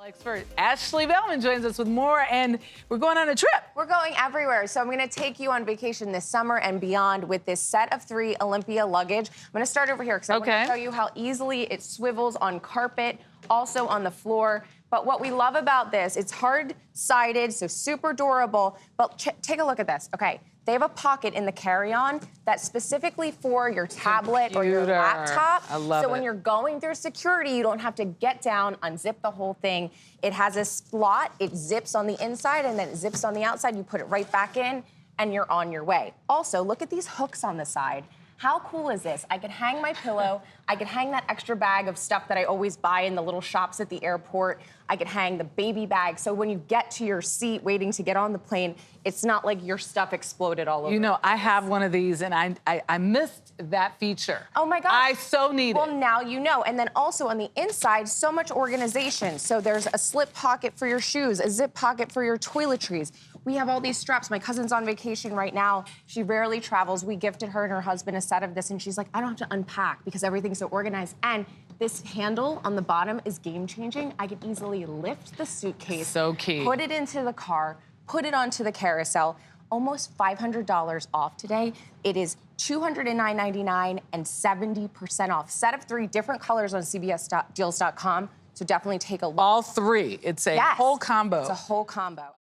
Expert Ashley Bellman joins us with more, and we're going on a trip. We're going everywhere, so I'm going to take you on vacation this summer and beyond with this set of 3 Olympia luggage. I'm going to start over here because I want to show you how easily it swivels on carpet, also on the floor. But what we love about this, it's hard-sided, so super durable, but take a look at this. Okay, they have a pocket in the carry-on that's specifically for your tablet or your laptop. I love it. So when you're going through security, you don't have to get down, unzip the whole thing. It has a slot, it zips on the inside and then it zips on the outside. You put it right back in and you're on your way. Also, look at these hooks on the side. How cool is this? I could hang my pillow. I could hang that extra bag of stuff that I always buy in the little shops at the airport. I could hang the baby bag. So when you get to your seat waiting to get on the plane, it's not like your stuff exploded all over. You know, I have one of these, and I missed that feature. Oh, my God. I so need it. Well, now you know. And then also on the inside, so much organization. So there's a slip pocket for your shoes, a zip pocket for your toiletries. We have all these straps. My cousin's on vacation right now. She rarely travels. We gifted her and her husband a set of this, and she's like, I don't have to unpack because everything's so organized. And this handle on the bottom is game-changing. I can easily lift the suitcase, so key, put it into the car, put it onto the carousel. Almost $500 off today. It is $209.99 and 70% off. Set of 3 different colors on CBS deals.com. So definitely take a look. All 3. It's a whole combo. It's a whole combo.